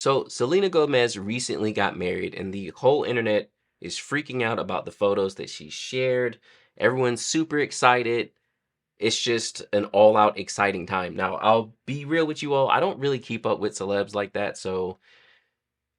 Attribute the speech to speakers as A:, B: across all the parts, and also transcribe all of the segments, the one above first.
A: So Selena Gomez recently got married, and the whole internet is freaking out about the photos that she shared. Everyone's super excited. It's just an all-out exciting time. Now, I'll be real with you all. I don't really keep up with celebs like that, so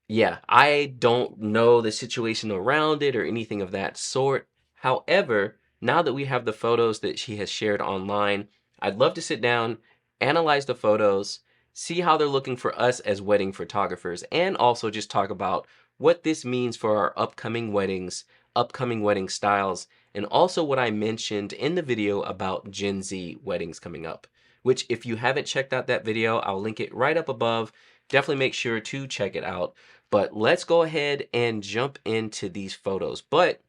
A: yeah, I don't know the situation around it or anything of that sort. However, now that we have the photos that she has shared online, I'd love to sit down, analyze the photos, see how they're looking for us as wedding photographers, and also just talk about what this means for our upcoming weddings, upcoming wedding styles, and also what I mentioned in the video about Gen Z weddings coming up. Which, if you haven't checked out that video, I'll link it right up above. Definitely make sure to check it out. But let's go ahead and jump into these photos. But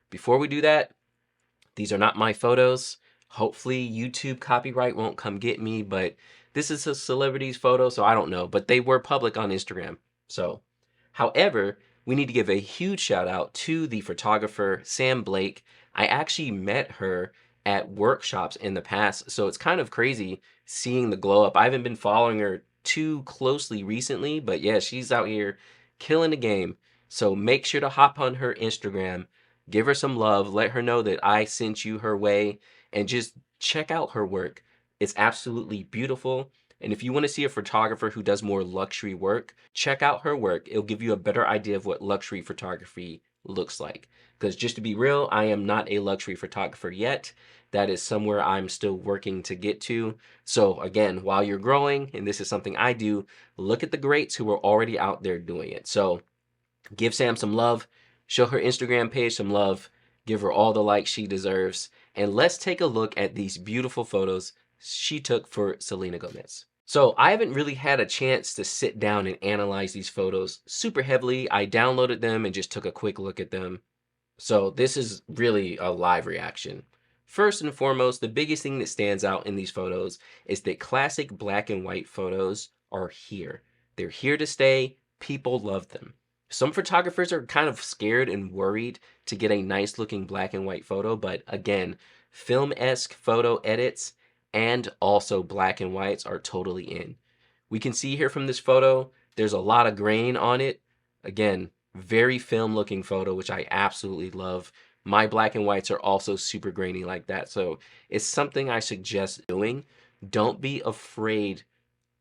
A: before we do that, these are not my photos. Hopefully YouTube copyright won't come get me, but this is a celebrity's photo, so I don't know. But they were public on Instagram. So, however, we need to give a huge shout out to the photographer, Sam Blake. I actually met her at workshops in the past, so it's kind of crazy seeing the glow up. I haven't been following her too closely recently, but yeah, she's out here killing the game. So make sure to hop on her Instagram, give her some love, let her know that I sent you her way, and just check out her work. It's absolutely beautiful. And if you want to see a photographer who does more luxury work, check out her work. It'll give you a better idea of what luxury photography looks like. Because just to be real, I am not a luxury photographer yet. That is somewhere I'm still working to get to. So again, while you're growing, and this is something I do, look at the greats who are already out there doing it. So give Sam some love, show her Instagram page some love, give her all the likes she deserves, and let's take a look at these beautiful photos she took for Selena Gomez. So I haven't really had a chance to sit down and analyze these photos super heavily. I downloaded them and just took a quick look at them. So this is really a live reaction. First and foremost, the biggest thing that stands out in these photos is that classic black and white photos are here. They're here to stay. People love them. Some photographers are kind of scared and worried to get a nice looking black and white photo, but again, film-esque photo edits and also black and whites are totally in. We can see here from this photo, there's a lot of grain on it. Again, very film looking photo, which I absolutely love. My black and whites are also super grainy like that. So it's something I suggest doing. Don't be afraid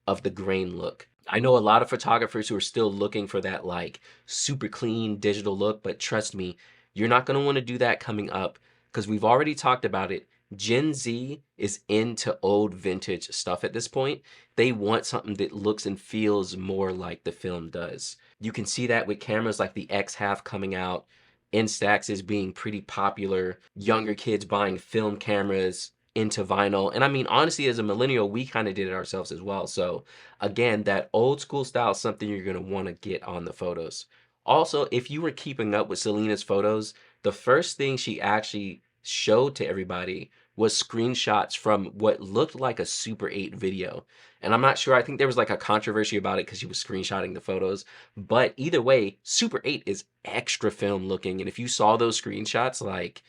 A: of the grain look. I know a lot of photographers who are still looking for that like super clean digital look, but trust me, you're not going to want to do that coming up because we've already talked about it. Gen Z is into old vintage stuff at this point. They want something that looks and feels more like the film does. You can see that with cameras like the X half coming out. Instax is being pretty popular. Younger kids buying film cameras into vinyl. And I mean, honestly, as a millennial, we kind of did it ourselves as well. So again, that old school style is something you're going to want to get on the photos. Also, if you were keeping up with Selena's photos, the first thing she actually showed to everybody was screenshots from what looked like a Super 8 video. And I'm not sure, I think there was like a controversy about it because she was screenshotting the photos. But either way, Super 8 is extra film looking. And if you saw those screenshots, like,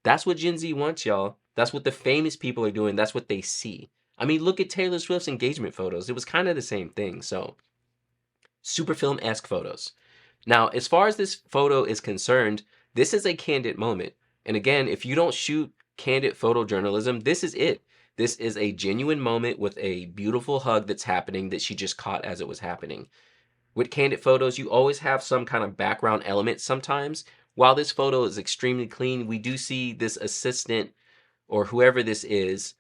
A: that's what Gen Z wants, y'all. That's what the famous people are doing. That's what they see. I mean, look at Taylor Swift's engagement photos. It was kind of the same thing. So, super film-esque photos. Now, as far as this photo is concerned, this is a candid moment. And again, if you don't shoot candid photojournalism, this is it. This is a genuine moment with a beautiful hug that's happening that she just caught as it was happening. With candid photos, you always have some kind of background element sometimes. While this photo is extremely clean, we do see this assistant or whoever this is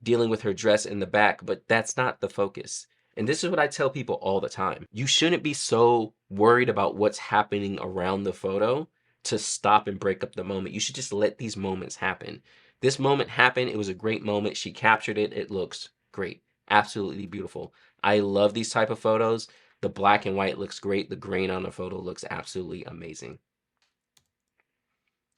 A: dealing with her dress in the back, but that's not the focus. And this is what I tell people all the time. You shouldn't be so worried about what's happening around the photo to stop and break up the moment. You should just let these moments happen. This moment happened. It was a great moment. She captured it. It looks great. Absolutely beautiful. I love these type of photos. The black and white looks great. The grain on the photo looks absolutely amazing.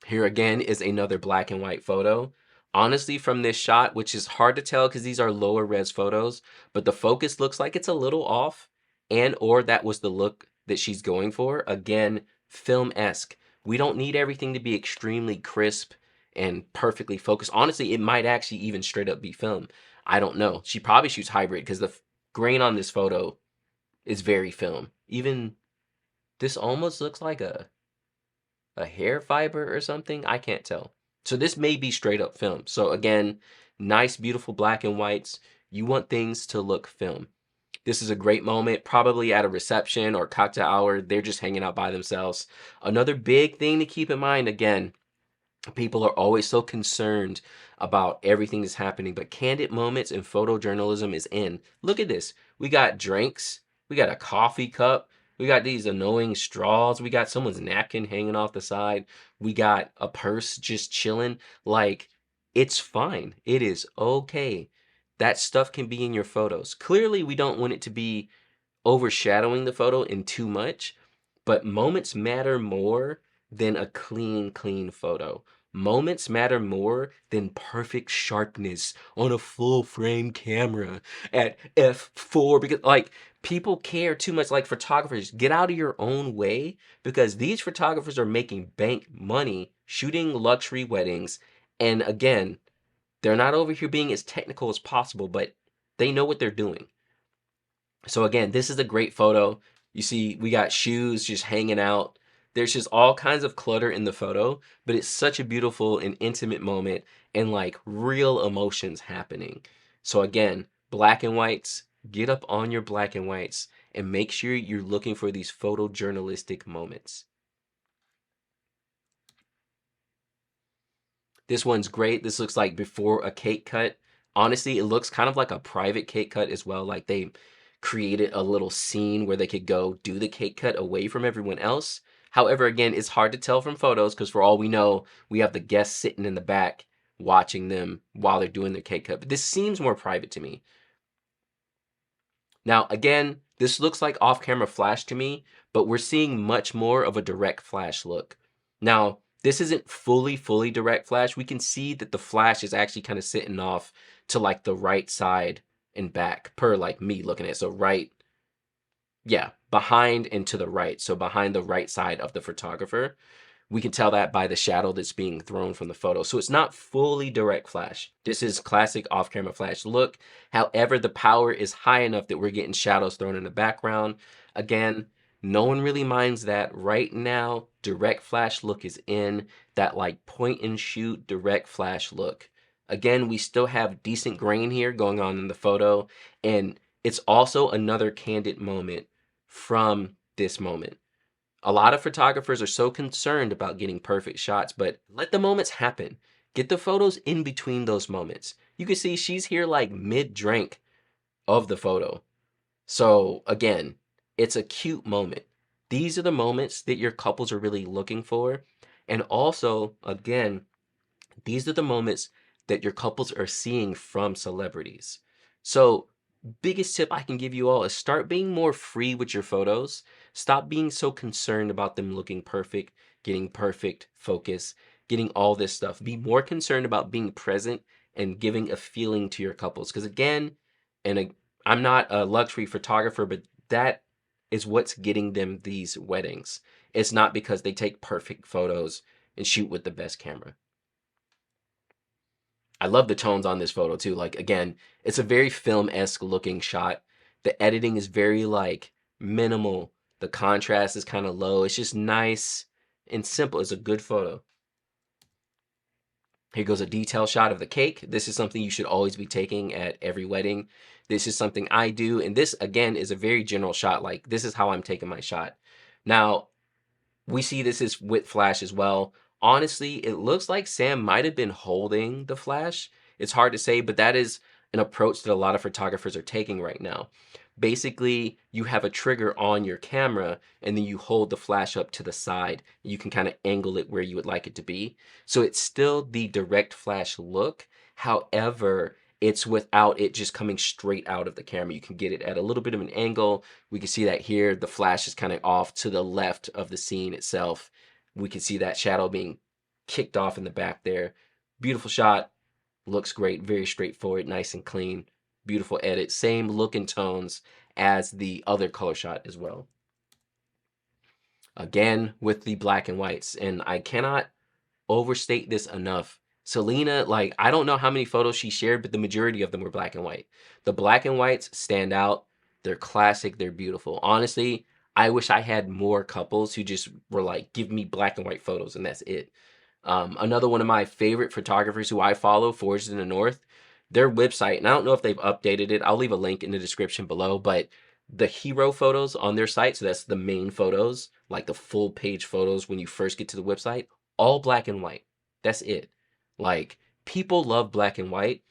A: Here again is another black and white photo. Honestly, from this shot, which is hard to tell because these are lower res photos, but the focus looks like it's a little off, and or that was the look that she's going for. Again, film-esque. We don't need everything to be extremely crisp and perfectly focused. Honestly, it might actually even straight up be film. I don't know. She probably shoots hybrid because the grain on this photo is very film. Even this almost looks like a hair fiber or something. I can't tell. So this may be straight up film. So again, nice, beautiful black and whites. You want things to look film. This is a great moment, probably at a reception or cocktail hour. They're just hanging out by themselves. Another big thing to keep in mind, again, people are always so concerned about everything that's happening, but candid moments in photojournalism is in. Look at this. We got drinks. We got a coffee cup. We got these annoying straws. We got someone's napkin hanging off the side. We got a purse just chilling. Like, it's fine. It is okay. That stuff can be in your photos. Clearly, we don't want it to be overshadowing the photo in too much, but moments matter more than a clean photo. Moments matter more than perfect sharpness on a full frame camera at f4, because like people care too much. Like, photographers, get out of your own way, because these photographers are making bank money shooting luxury weddings. And again, they're not over here being as technical as possible, but they know what they're doing. So again, this is a great photo. You see, we got shoes just hanging out. There's just all kinds of clutter in the photo, but it's such a beautiful and intimate moment, and like real emotions happening. So again, black and whites, get up on your black and whites and make sure you're looking for these photojournalistic moments. This one's great. This looks like before a cake cut. Honestly, it looks kind of like a private cake cut as well. Like they created a little scene where they could go do the cake cut away from everyone else. However, again, it's hard to tell from photos because for all we know, we have the guests sitting in the back watching them while they're doing their cake cut. But this seems more private to me. Now, again, this looks like off-camera flash to me, but we're seeing much more of a direct flash look. Now, this isn't fully direct flash. We can see that the flash is actually kind of sitting off to like the right side and back, per like me looking at it. So right, yeah, behind and to the right. So behind the right side of the photographer. We can tell that by the shadow that's being thrown from the photo. So it's not fully direct flash. This is classic off-camera flash look. However, the power is high enough that we're getting shadows thrown in the background. Again, no one really minds that. Right now, direct flash look is in. That like point and shoot direct flash look. Again, we still have decent grain here going on in the photo. And it's also another candid moment from this moment. A lot of photographers are so concerned about getting perfect shots, but let the moments happen. Get the photos in between those moments. You can see she's here like mid-drink of the photo. So again, it's a cute moment. These are the moments that your couples are really looking for. And also, again, these are the moments that your couples are seeing from celebrities. So, biggest tip I can give you all is start being more free with your photos. Stop being so concerned about them looking perfect, getting perfect focus, getting all this stuff. Be more concerned about being present and giving a feeling to your couples. Because again, I'm not a luxury photographer, but that is what's getting them these weddings. It's not because they take perfect photos and shoot with the best camera. I love the tones on this photo too. Like again, it's a very film-esque looking shot. The editing is very like minimal. The contrast is kind of low. It's just nice and simple. It's a good photo. Here goes a detail shot of the cake. This is something you should always be taking at every wedding. This is something I do. And this again is a very general shot. Like this is how I'm taking my shot. Now, we see this is with flash as well. Honestly, it looks like Sam might have been holding the flash. It's hard to say, but that is an approach that a lot of photographers are taking right now. Basically, you have a trigger on your camera and then you hold the flash up to the side. You can kind of angle it where you would like it to be. So it's still the direct flash look. However, it's without it just coming straight out of the camera. You can get it at a little bit of an angle. We can see that here. The flash is kind of off to the left of the scene itself. We can see that shadow being kicked off in the back there. Beautiful shot. Looks great. Very straightforward. Nice and clean. Beautiful edit. Same look and tones as the other color shot as well. Again, with the black and whites. And I cannot overstate this enough. Selena, like, I don't know how many photos she shared, but the majority of them were black and white. The black and whites stand out. They're classic, they're beautiful. Honestly, I wish I had more couples who just were like, give me black and white photos and that's it. Another one of my favorite photographers who I follow, Forged in the North, their website, and I don't know if they've updated it. I'll leave a link in the description below, but the hero photos on their site, so that's the main photos, like the full page photos when you first get to the website, all black and white. That's it. Like, people love black and white,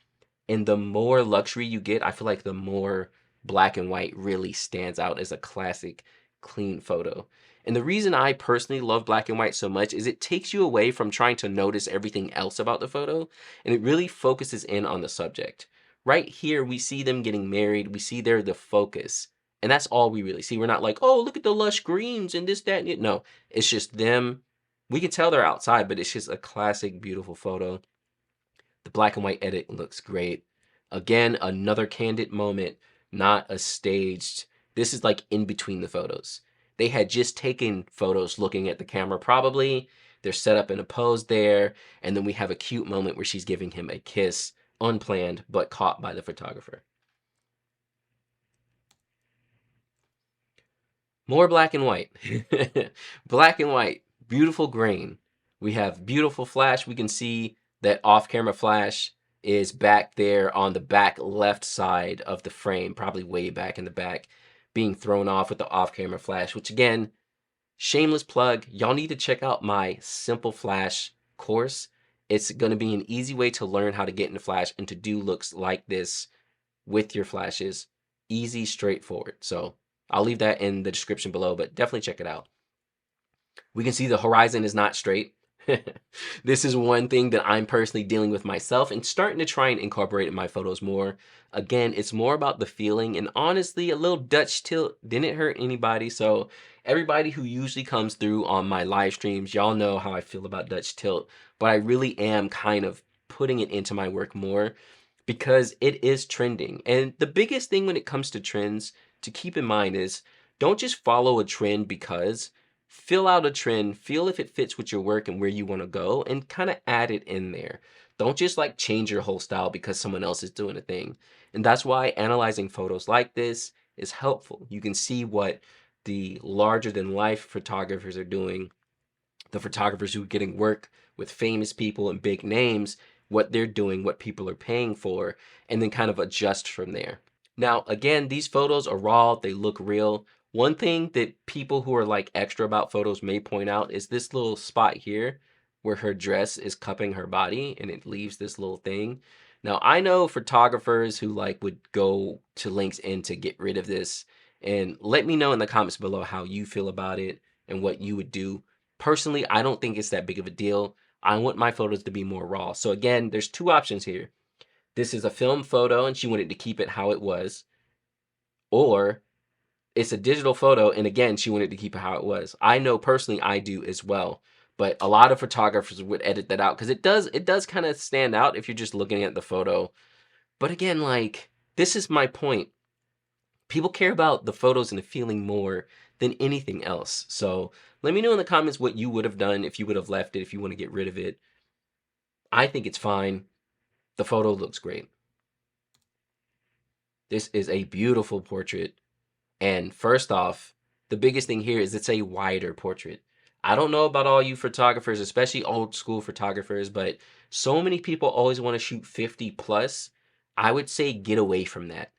A: and the more luxury you get, I feel like the more black and white really stands out as a classic, clean photo. And the reason I personally love black and white so much is it takes you away from trying to notice everything else about the photo, and it really focuses in on the subject. Right here, we see them getting married. We see they're the focus. And that's all we really see. We're not like, oh, look at the lush greens and this, that, and it. No, it's just them. We can tell they're outside, but it's just a classic, beautiful photo. The black and white edit looks great. Again, another candid moment, not a staged. This is like in between the photos. They had just taken photos looking at the camera, probably. They're set up in a pose there. And then we have a cute moment where she's giving him a kiss, unplanned, but caught by the photographer. More black and white. Black and white. Beautiful grain. We have beautiful flash. We can see that off-camera flash is back there on the back left side of the frame, probably way back in the back, being thrown off with the off-camera flash, which again, shameless plug. Y'all need to check out my Simple Flash course. It's going to be an easy way to learn how to get into Flash and to do looks like this with your flashes. Easy, straightforward. So I'll leave that in the description below, but definitely check it out. We can see the horizon is not straight. This is one thing that I'm personally dealing with myself and starting to try and incorporate in my photos more. Again, it's more about the feeling, and honestly, a little Dutch tilt didn't hurt anybody. So everybody who usually comes through on my live streams, y'all know how I feel about Dutch tilt, but I really am kind of putting it into my work more because it is trending. And the biggest thing when it comes to trends to keep in mind is don't just follow a trend because fill out a trend, feel if it fits with your work and where you want to go, and kind of add it in there. Don't just like change your whole style because someone else is doing a thing. And that's why analyzing photos like this is helpful. You can see what the larger than life photographers are doing, the photographers who are getting work with famous people and big names, what they're doing, what people are paying for, and then kind of adjust from there. Now, again, these photos are raw, they look real. One thing that people who are like extra about photos may point out is this little spot here where her dress is cupping her body and it leaves this little thing. Now, I know photographers who like would go to links in to get rid of this, and let me know in the comments below how you feel about it and what you would do. Personally, I don't think it's that big of a deal. I want my photos to be more raw. So again, there's two options here. This is a film photo and she wanted to keep it how it was, or it's a digital photo and again she wanted to keep it how it was. I know personally I do as well, but a lot of photographers would edit that out because it does kind of stand out if you're just looking at the photo. But again, like, this is my point. People care about the photos and the feeling more than anything else. So let me know in the comments what you would have done if you would have left it, if you want to get rid of it. I think it's fine. The photo looks great. This is a beautiful portrait. And first off, the biggest thing here is it's a wider portrait. I don't know about all you photographers, especially old school photographers, but so many people always want to shoot 50 plus. I would say get away from that.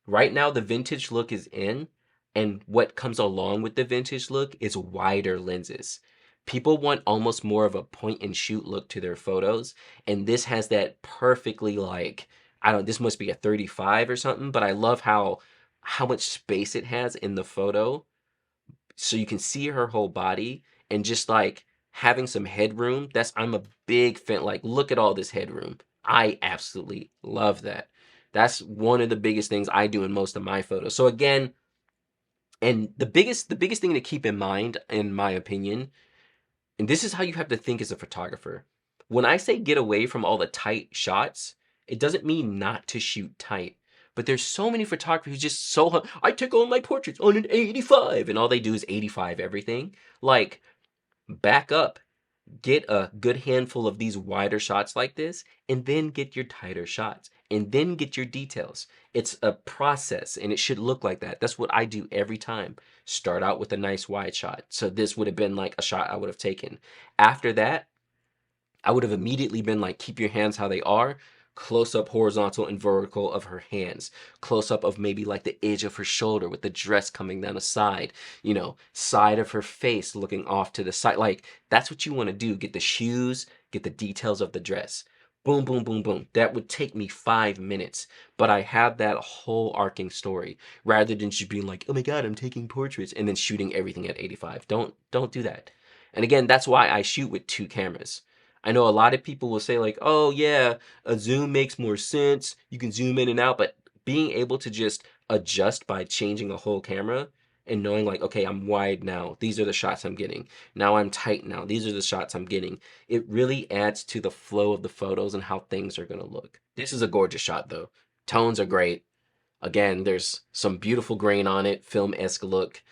A: Right now, the vintage look is in, and what comes along with the vintage look is wider lenses. People want almost more of a point and shoot look to their photos, and this has that perfectly, like, I don't, this must be a 35 or something, but I love how much space it has in the photo so you can see her whole body and just like having some headroom. That's, I'm a big fan. Like, look at all this headroom. I absolutely love that. That's one of the biggest things I do in most of my photos. So again, and the biggest thing to keep in mind, in my opinion, and this is how you have to think as a photographer. When I say get away from all the tight shots, it doesn't mean not to shoot tight. But there's so many photographers who just so, I take all my portraits on an 85, and all they do is 85 everything. Like, back up, get a good handful of these wider shots like this, and then get your tighter shots. and then get your details. It's a process and it should look like that. That's what I do every time. Start out with a nice wide shot. So this would have been like a shot I would have taken. After that, I would have immediately been like, keep your hands how they are. Close up horizontal and vertical of her hands. Close up of maybe like the edge of her shoulder with the dress coming down the side. You know, side of her face looking off to the side. Like, that's what you want to do. Get the shoes, get the details of the dress. Boom, boom, boom, boom. That would take me 5 minutes. But I have that whole arcing story rather than just being like, oh my God, I'm taking portraits and then shooting everything at 85. Don't do that. And again, that's why I shoot with two cameras. I know a lot of people will say like, oh yeah, a zoom makes more sense. You can zoom in and out, but being able to just adjust by changing a whole camera and knowing like, okay, I'm wide now. These are the shots I'm getting. Now I'm tight now. These are the shots I'm getting. It really adds to the flow of the photos and how things are going to look. This is a gorgeous shot though. Tones are great. Again, there's some beautiful grain on it, film-esque look.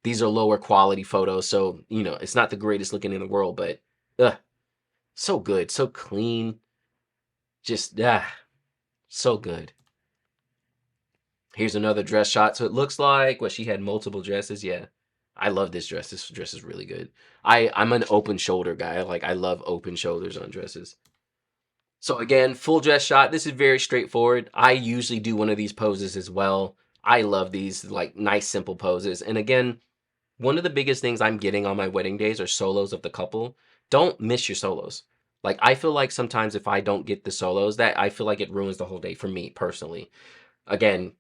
A: These are lower quality photos, so, you know, it's not the greatest looking in the world, but so good, so clean. Just, so good. Here's another dress shot. So it looks like what she had multiple dresses. Yeah. I love this dress. This dress is really good. I'm an open shoulder guy. Like I love open shoulders on dresses. So again, full dress shot. This is very straightforward. I usually do one of these poses as well. I love these like nice simple poses. And again, one of the biggest things I'm getting on my wedding days are solos of the couple. Don't miss your solos. Like I feel like sometimes if I don't get the solos, that I feel like it ruins the whole day for me personally. Again,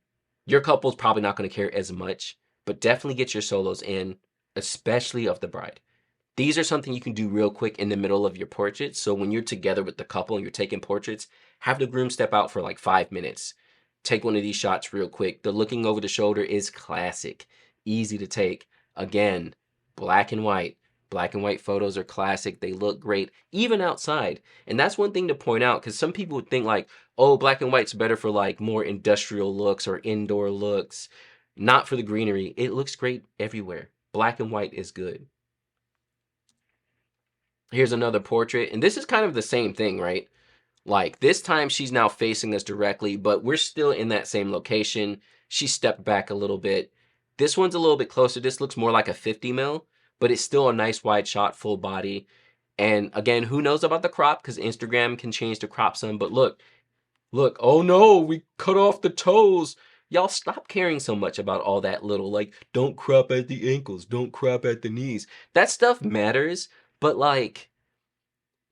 A: your couple's probably not going to care as much, but definitely get your solos in, especially of the bride. These are something you can do real quick in the middle of your portraits. So when you're together with the couple and you're taking portraits, have the groom step out for like 5 minutes. Take one of these shots real quick. The looking over the shoulder is classic, easy to take. Again, black and white. Black and white photos are classic. They look great, even outside. And that's one thing to point out because some people would think like, oh, black and white's better for like more industrial looks or indoor looks, not for the greenery. It looks great everywhere. Black and white is good. Here's another portrait, and this is kind of the same thing, right? Like this time she's now facing us directly, but we're still in that same location. She stepped back a little bit. This one's a little bit closer. This looks more like a 50 mil, but it's still a nice wide shot, full body. And again, who knows about the crop? Because Instagram can change the crop some. But look, oh no, we cut off the toes. Y'all stop caring so much about all that little, like, don't crop at the ankles, don't crop at the knees. That stuff matters, but like,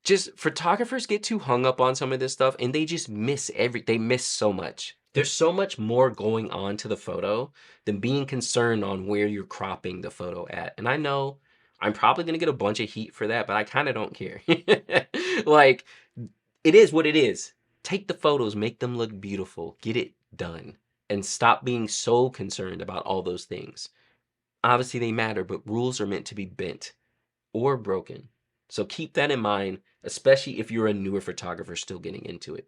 A: just photographers get too hung up on some of this stuff and they just they miss so much. There's so much more going on to the photo than being concerned on where you're cropping the photo at. And I know I'm probably going to get a bunch of heat for that, but I kind of don't care. Like, it is what it is. Take the photos, make them look beautiful, get it done, and stop being so concerned about all those things. Obviously, they matter, but rules are meant to be bent or broken. So keep that in mind, especially if you're a newer photographer still getting into it.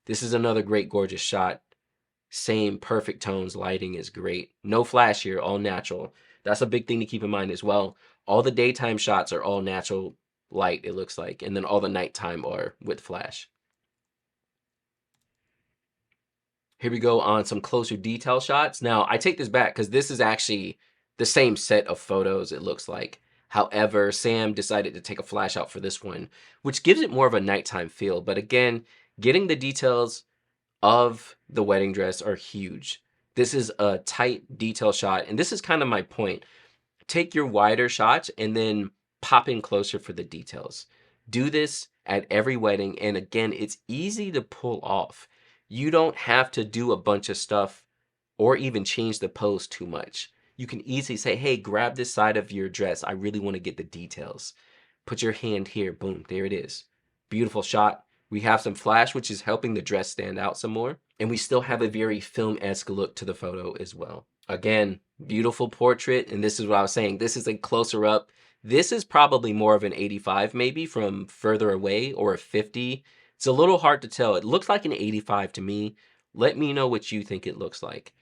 A: This is another great, gorgeous shot. Same perfect tones, lighting is great. No flash here, all natural. That's a big thing to keep in mind as well. All the daytime shots are all natural light, it looks like, and then all the nighttime are with flash. Here we go on some closer detail shots. Now, I take this back because this is actually the same set of photos, it looks like. However, Sam decided to take a flash out for this one, which gives it more of a nighttime feel. But again, getting the details of the wedding dress are huge. This is a tight detail shot, and this is kind of my point. Take your wider shots and then pop in closer for the details. Do this at every wedding, and again, it's easy to pull off. You don't have to do a bunch of stuff or even change the pose too much. You can easily say, hey, grab this side of your dress. I really want to get the details. Put your hand here. Boom, there it is. Beautiful shot. We have some flash, which is helping the dress stand out some more. And we still have a very film-esque look to the photo as well. Again, beautiful portrait. And this is what I was saying. This is a closer up. This is probably more of an 85 maybe from further away, or a 50. It's a little hard to tell. It looks like an 85 to me. Let me know what you think it looks like.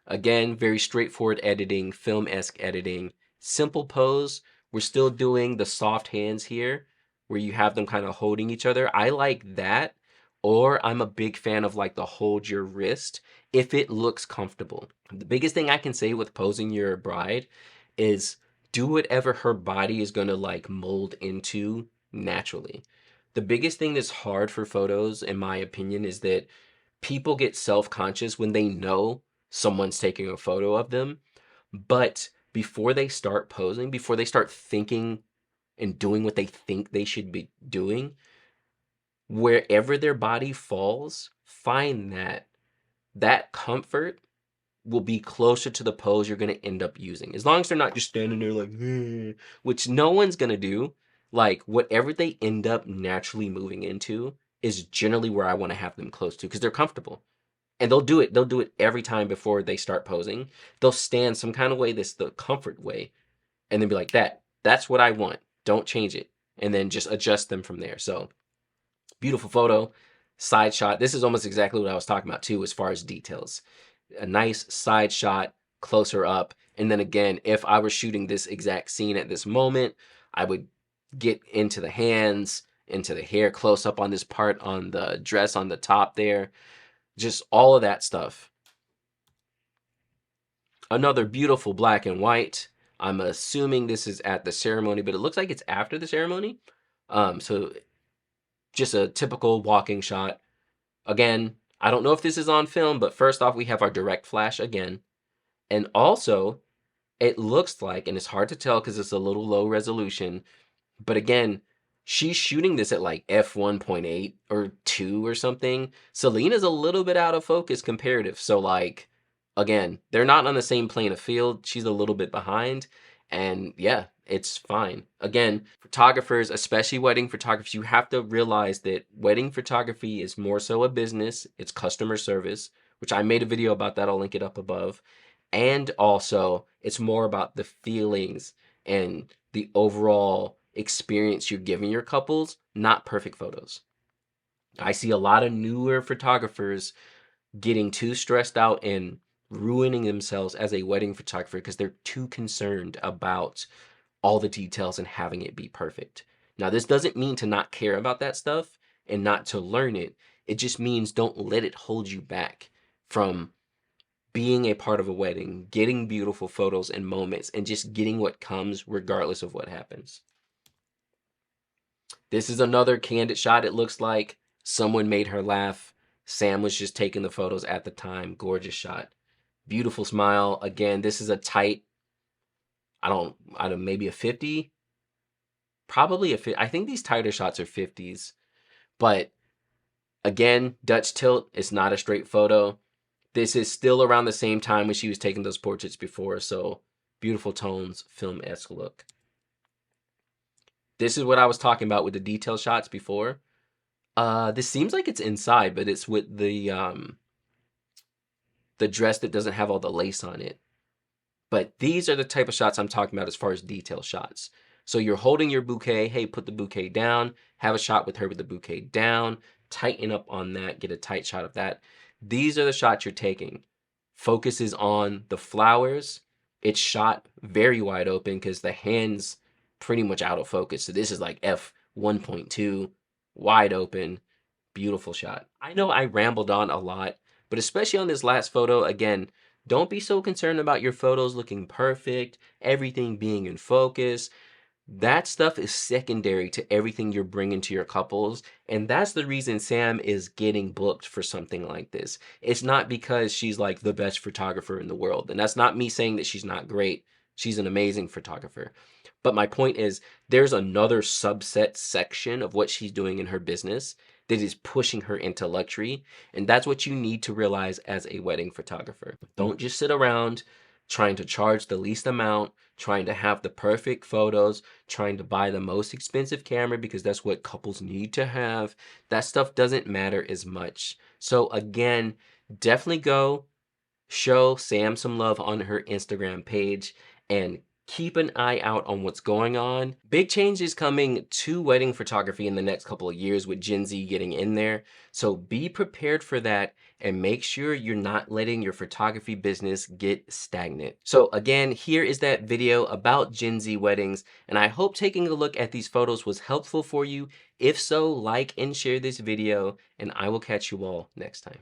A: Again, very straightforward editing, film-esque editing, simple pose. We're still doing the soft hands here where you have them kind of holding each other. I like that or I'm a big fan of like the hold your wrist if it looks comfortable. The biggest thing I can say with posing your bride is do whatever her body is going to like mold into naturally. The biggest thing that's hard for photos, in my opinion, is that people get self-conscious when they know someone's taking a photo of them, but before they start posing, before they start thinking and doing what they think they should be doing, wherever their body falls, find that. That comfort will be closer to the pose you're going to end up using. As long as they're not just standing there like, "Eh," which no one's going to do. Like, whatever they end up naturally moving into is generally where I want to have them close to because they're comfortable. And they'll do it. They'll do it every time before they start posing. They'll stand some kind of way that's the comfort way and then be like, that's what I want. Don't change it. And then just adjust them from there. So, beautiful photo, side shot. This is almost exactly what I was talking about too, as far as details. A nice side shot, closer up. And then again, if I were shooting this exact scene at this moment, I would get into the hands, into the hair, close up on this part on the dress on the top there. Just all of that stuff. Another beautiful black and white. I'm assuming this is at the ceremony, but it looks like it's after the ceremony. So just a typical walking shot. Again, I don't know if this is on film, but first off, we have our direct flash again. And also, it looks like, and it's hard to tell because it's a little low resolution, but again, she's shooting this at like f1.8 or 2 or something. Selena's a little bit out of focus comparative. So like, again, they're not on the same plane of field. She's a little bit behind. And yeah, it's fine. Again, photographers, especially wedding photographers, you have to realize that wedding photography is more so a business. It's customer service, which I made a video about that. I'll link it up above. And also, it's more about the feelings and the overall experience you're giving your couples, not perfect photos. I see a lot of newer photographers getting too stressed out and ruining themselves as a wedding photographer because they're too concerned about all the details and having it be perfect. Now, this doesn't mean to not care about that stuff and not to learn it. It just means don't let it hold you back from being a part of a wedding, getting beautiful photos and moments, and just getting what comes regardless of what happens. This is another candid shot. It looks like someone made her laugh. Sam was just taking the photos at the time. Gorgeous shot. Beautiful smile. Again, this is a tight, I don't maybe a 50? Probably a 50. I think these tighter shots are 50s. But again, Dutch tilt. It's not a straight photo. This is still around the same time when she was taking those portraits before. So beautiful tones, film-esque look. This is what I was talking about with the detail shots before. This seems like it's inside, but it's with the dress that doesn't have all the lace on it. But these are the type of shots I'm talking about as far as detail shots. So you're holding your bouquet. Hey, put the bouquet down. Have a shot with her with the bouquet down. Tighten up on that. Get a tight shot of that. These are the shots you're taking. Focus is on the flowers. It's shot very wide open because the hand's pretty much out of focus. So this is like f1.2, wide open, beautiful shot. I know I rambled on a lot, but especially on this last photo, again, don't be so concerned about your photos looking perfect, everything being in focus. That stuff is secondary to everything you're bringing to your couples. And that's the reason Sam is getting booked for something like this. It's not because she's like the best photographer in the world. And that's not me saying that she's not great. She's an amazing photographer. But my point is, there's another subset section of what she's doing in her business that is pushing her into luxury. And that's what you need to realize as a wedding photographer. Don't just sit around trying to charge the least amount, trying to have the perfect photos, trying to buy the most expensive camera because that's what couples need to have. That stuff doesn't matter as much. So again, definitely go show Sam some love on her Instagram page and Keep an eye out on what's going on. Big changes coming to wedding photography in the next couple of years with Gen Z getting in there. So be prepared for that and make sure you're not letting your photography business get stagnant. So again, here is that video about Gen Z weddings, and I hope taking a look at these photos was helpful for you. If so, like and share this video, and I will catch you all next time.